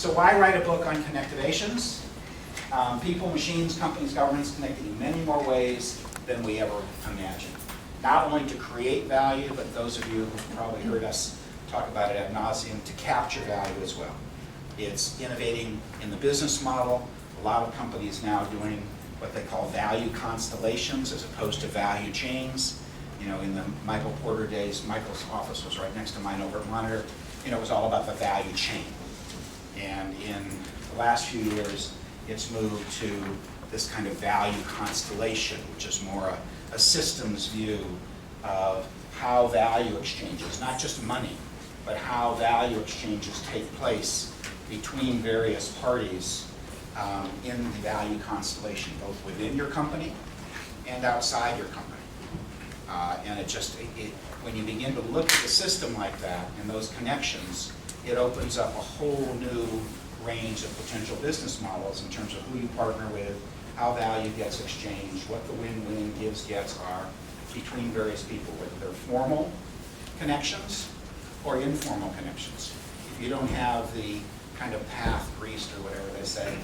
So why write a book on connectivations? People, machines, companies, governments connected in many more ways than we ever imagined. Not only to create value, but those of you who've probably heard us talk about it ad nauseum, to capture value as well. It's innovating in the business model. A lot of companies now doing what they call value constellations as opposed to value chains. You know, in the Michael Porter days, Michael's office was right next to mine over at Monitor. You know, it was all about the value chain. And in the last few years, it's moved to this kind of value constellation, which is more a systems view of how value exchanges, not just money, but how value exchanges take place between various parties in the value constellation, both within your company and outside your company. And when you begin to look at the system like that and those connections, it opens up a whole new range of potential business models in terms of who you partner with, how value gets exchanged, what the win-win gives-gets are between various people, whether they're formal connections or informal connections. If you don't have the kind of path greased or whatever they say,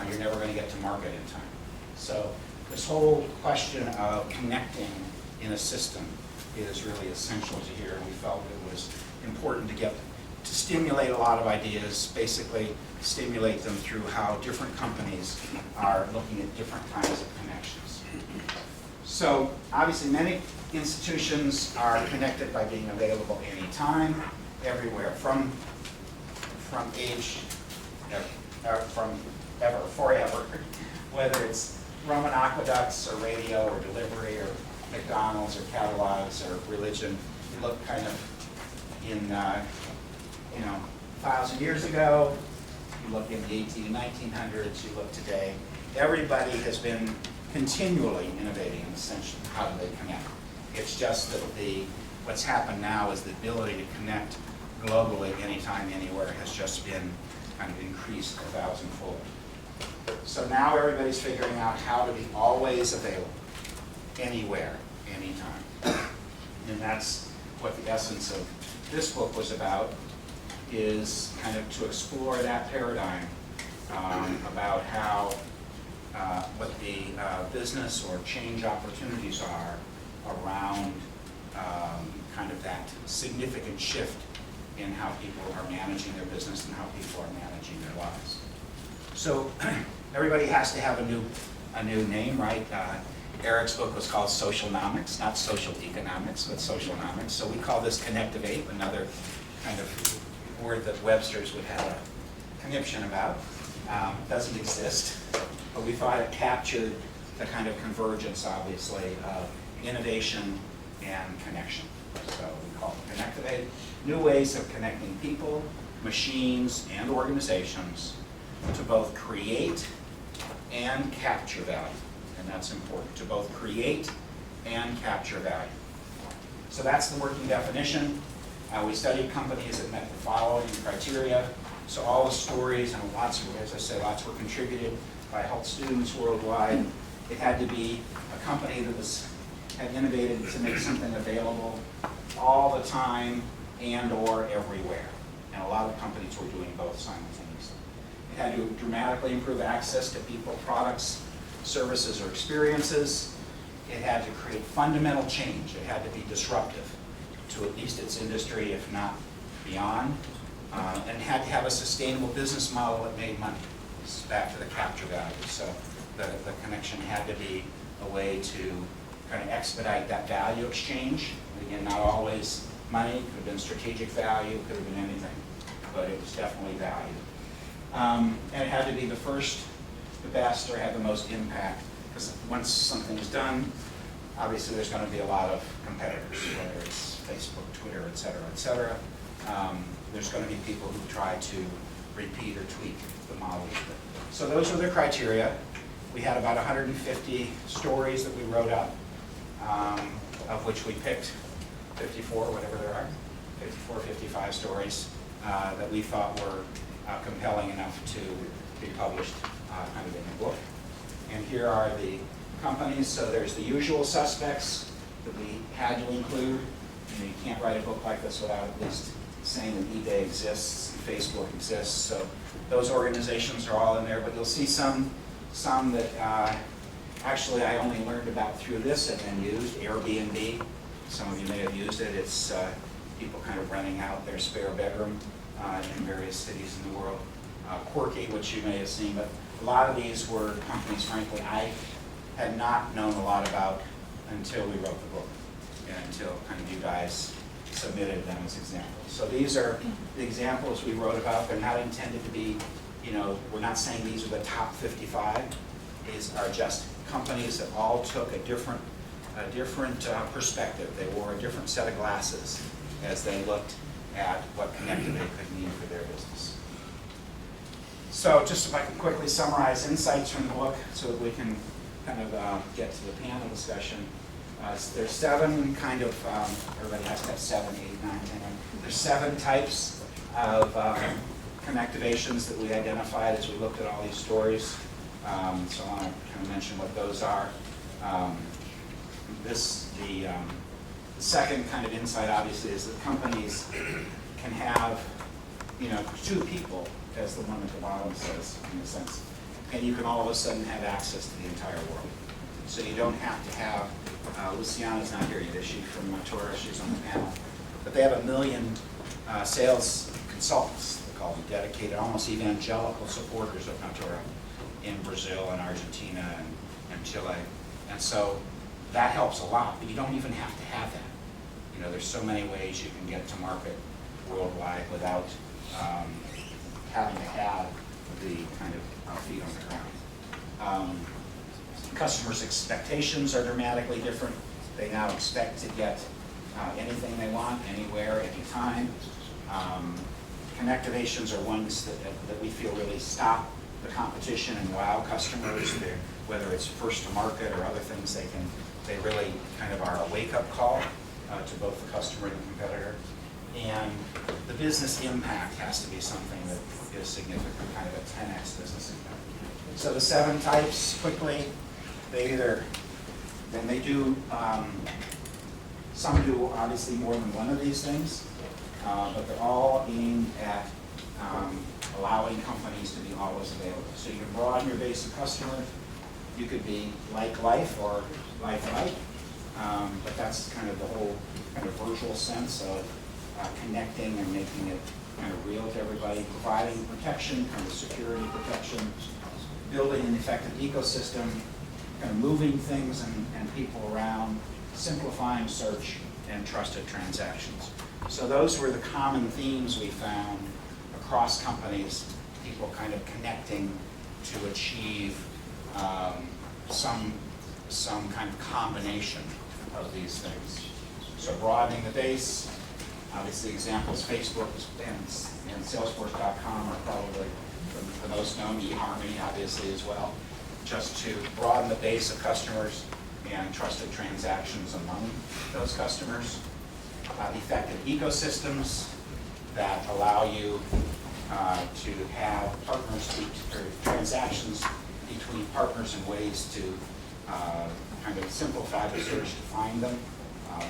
you're never going to get to market in time. So this whole question of connecting in a system is really essential to here. We felt it was important to stimulate a lot of ideas, basically stimulate them through how different companies are looking at different kinds of connections. So obviously many institutions are connected by being available anytime, everywhere, from forever, whether it's Roman aqueducts or radio or delivery or McDonald's or catalogs or religion. You look kind of in 1,000 years ago, you look in the 18 and 1900s, you look today. Everybody has been continually innovating in the sense of how do they connect. It's just that what's happened now is the ability to connect globally, anytime, anywhere, has just been kind of increased 1,000-fold. So now everybody's figuring out how to be always available, anywhere, anytime. And that's what the essence of this book was about, is kind of to explore that paradigm about how, what the business or change opportunities are around kind of that significant shift in how people are managing their business and how people are managing their lives. So everybody has to have a new name, right? Eric's book was called Socialnomics, not social economics, but socialnomics. So we call this Connectivate, another kind of word that Webster's would have a conniption about. Doesn't exist, but we thought it captured the kind of convergence, obviously, of innovation and connection. So we call it Connectivate. New ways of connecting people, machines, and organizations to both create and capture value. And that's important, to both create and capture value. So that's the working definition. We studied companies that met the following criteria. So all the stories, and lots, as I said, lots were contributed by Hult students worldwide. It had to be a company that had innovated to make something available all the time and or everywhere. And a lot of companies were doing both simultaneously. It had to dramatically improve access to people, products, services, or experiences. It had to create fundamental change. It had to be disruptive to at least its industry, if not beyond. And it had to have a sustainable business model that made money. This is back to the capture value. So the connection had to be a way to kind of expedite that value exchange. Again, not always money, could have been strategic value, could have been anything, but it was definitely value. And it had to be the first, the best, or have the most impact, because once something is done, obviously there's going to be a lot of competitors, whether it's Facebook, Twitter, et cetera, et cetera. There's going to be people who try to repeat or tweak the model. So those were the criteria. We had about 150 stories that we wrote up, of which we picked 54, whatever there are, 54, 55 stories that we thought were compelling enough to be published kind of in the book. And here are the companies. So there's the usual suspects that we had to include. You can't write a book like this without at least saying that eBay exists, and Facebook exists. So those organizations are all in there, but you'll see some that actually I only learned about through this and then used. Airbnb, some of you may have used it. It's people kind of renting out their spare bedroom in various cities in the world. Quirky, which you may have seen, but a lot of these were companies, frankly, I had not known a lot about until we wrote the book and until kind of you guys submitted them as examples. So these are the examples we wrote about. They're not intended to be, we're not saying these are the top 55. These are just companies that all took a different perspective. They wore a different set of glasses as they looked at what Connectivate could mean for their business. So just if I can quickly summarize insights from the book so that we can kind of get to the panel discussion. There's 7 kind of, everybody has to have 7, 8, 9, 10. There's 7 types of connectivations that we identified as we looked at all these stories. So I want to kind of mention what those are. The second kind of insight, obviously, is that companies can have, 2 people, as the one at the bottom says, in a sense, and you can all of a sudden have access to the entire world. So you don't have to have, Luciana's not here yet, is she, from Natura? She's on the panel. But they have 1 million sales consultants, they call them, dedicated, almost evangelical supporters of Natura in Brazil and Argentina and Chile. And so that helps a lot, but you don't even have to have that. There's so many ways you can get to market worldwide without having to have the kind of feet on the ground. Customers' expectations are dramatically different. They now expect to get anything they want, anywhere, anytime. Connectivations are ones that we feel really stop the competition and wow customers. Whether it's first to market or other things, they really kind of are a wake-up call to both the customer and the competitor. And the business impact has to be something that is significant, kind of a 10x business impact. So the 7 types, quickly, some do obviously more than one of these things, but they're all aimed at allowing companies to be always available. So you can broaden your base of customers. You could be like life or like, but that's kind of the whole kind of virtual sense of connecting and making it kind of real to everybody, providing protection, kind of security protection, building an effective ecosystem, kind of moving things and people around, simplifying search, and trusted transactions. So those were the common themes we found across companies, people kind of connecting to achieve some kind of combination of these things. So broadening the base, obviously examples, Facebook and Salesforce.com are probably the most known, eHarmony obviously as well, just to broaden the base of customers and trusted transactions among those customers. Effective ecosystems that allow you to have partners or transactions between partners in ways to kind of simplify the search to find them.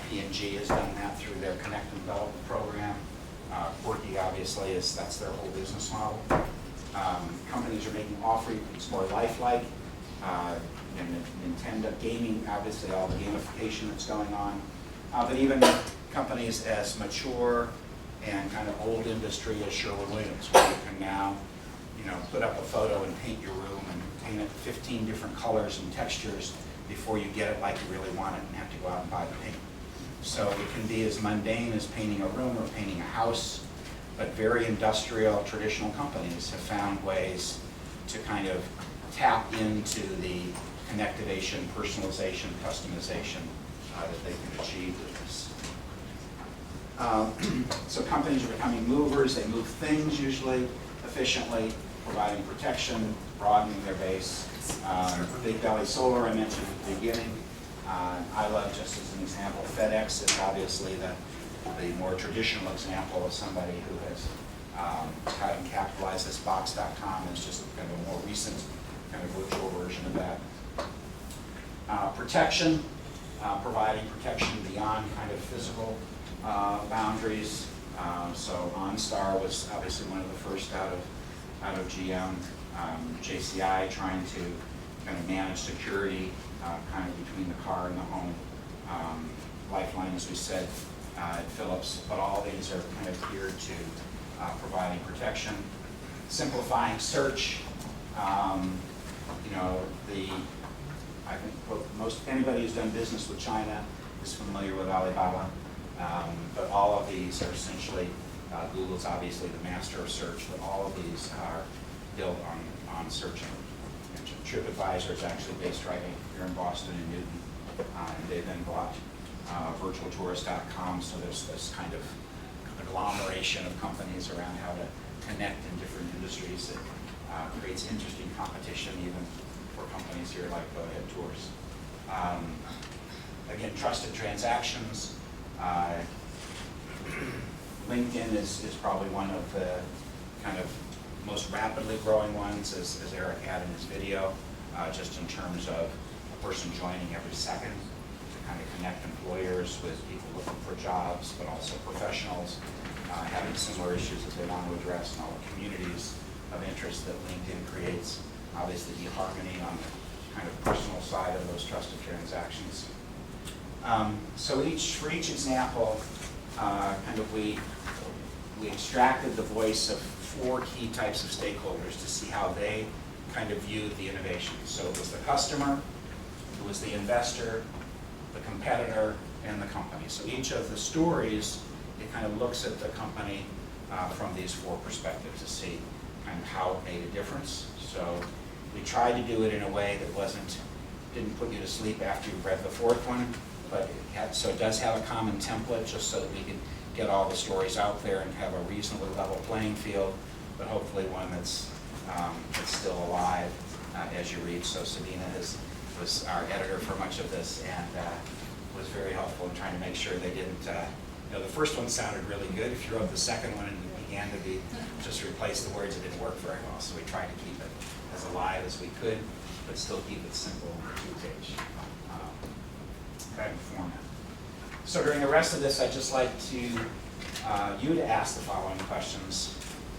P&G has done that through their Connect and Development program. Quirky, obviously, that's their whole business model. Companies are making offerings more lifelike. And Nintendo gaming, obviously, all the gamification that's going on. But even companies as mature and kind of old industry as Sherwin-Williams, where you can now, put up a photo and paint your room and paint it 15 different colors and textures before you get it like you really want it and have to go out and buy the paint. So it can be as mundane as painting a room or painting a house, but very industrial, traditional companies have found ways to kind of tap into the connectivation, personalization, customization that they can achieve with this. So companies are becoming movers. They move things usually efficiently, providing protection, broadening their base. Big Belly Solar I mentioned at the beginning. I love, just as an example, FedEx is obviously the more traditional example of somebody who has kind of capitalized this. Box.com is just kind of a more recent kind of virtual version of that. Protection, providing protection beyond kind of physical boundaries. So OnStar was obviously one of the first out of GM. JCI trying to kind of manage security kind of between the car and the home. Lifeline, as we said, at Philips, but all these are kind of geared to providing protection, simplifying search. You know, I think most anybody who's done business with China is familiar with Alibaba, but all of these are essentially Google's obviously the master of search, but all of these are built on search engine. TripAdvisor is actually based right here in Boston and Newton, and they then bought virtualtourist.com, so there's this kind of agglomeration of companies around how to connect in different industries that creates interesting competition even for companies here like Go Ahead Tours. Again, trusted transactions. LinkedIn is probably one of the kind of most rapidly growing ones, as Eric had in his video, just in terms of a person joining every second to kind of connect employers with people looking for jobs, but also professionals having similar issues that they want to address, and all the communities of interest that LinkedIn creates. Obviously, eHarmony on the kind of personal side of those trusted transactions. So for each example, kind of we extracted the voice of 4 key types of stakeholders to see how they kind of viewed the innovation. So it was the customer, it was the investor, the competitor, and the company. So each of the stories, it kind of looks at the company from these 4 perspectives to see kind of how it made a difference. So we tried to do it in a way that didn't put you to sleep after you've read the 4th one, but so it does have a common template just so that we can get all the stories out there and have a reasonably level playing field, but hopefully one that's still alive as you read. So Sabina was our editor for much of this and was very helpful in trying to make sure they didn't, the first one sounded really good. If you wrote the second one and it began to be, just replace the words, it didn't work very well. So we tried to keep it as alive as we could, but still keep it simple and 2-page kind of format. So during the rest of this, I'd just like you to ask the following questions.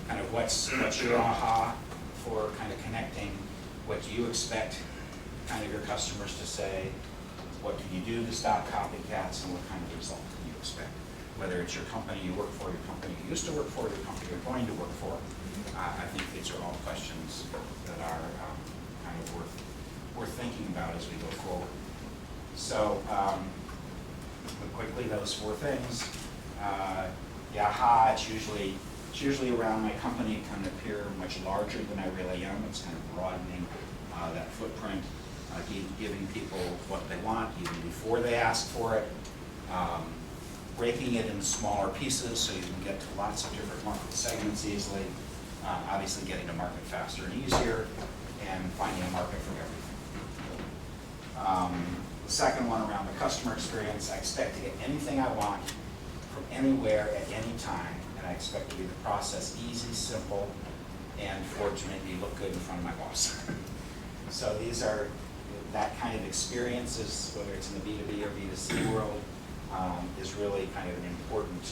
Kind of what's your aha for kind of connecting what you expect kind of your customers to say, what can you do to stop copycats, and what kind of result can you expect? Whether it's your company you work for, your company you used to work for, your company you're going to work for, I think these are all questions that are kind of worth thinking about as we go forward. So quickly, those 4 things. The aha, it's usually around my company can appear much larger than I really am. It's kind of broadening that footprint, giving people what they want even before they ask for it, breaking it into smaller pieces so you can get to lots of different market segments easily, obviously getting to market faster and easier, and finding a market for everything. The second one around the customer experience, I expect to get anything I want from anywhere at any time, and I expect to be the process easy, simple, and for it to make me look good in front of my boss. So these are that kind of experiences, whether it's in the B2B or B2C world, is really kind of an important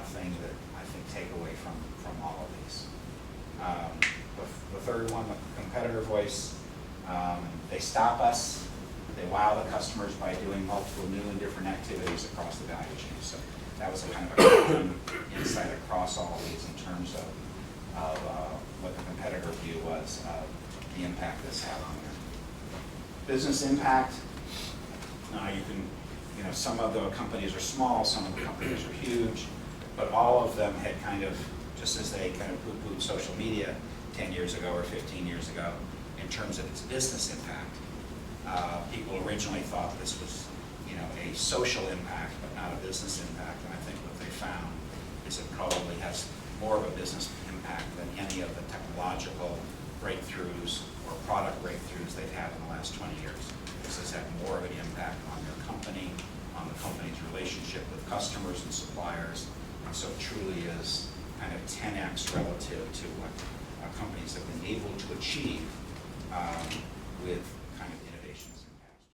thing that I think take away from all of these. The third one, the competitor voice, they stop us. They wow the customers by doing multiple new and different activities across the value chain. So that was a kind of a common insight across all of these in terms of what the competitor view was of the impact this had on them. Business impact, some of the companies are small, some of the companies are huge, but all of them had kind of, just as they kind of poo-pooed social media 10 years ago or 15 years ago, in terms of its business impact. People originally thought this was, a social impact, but not a business impact. And I think what they found is it probably has more of a business impact than any of the technological breakthroughs or product breakthroughs they've had in the last 20 years. This has had more of an impact on their company, on the company's relationship with customers and suppliers. And so it truly is kind of 10x relative to what companies have been able to achieve with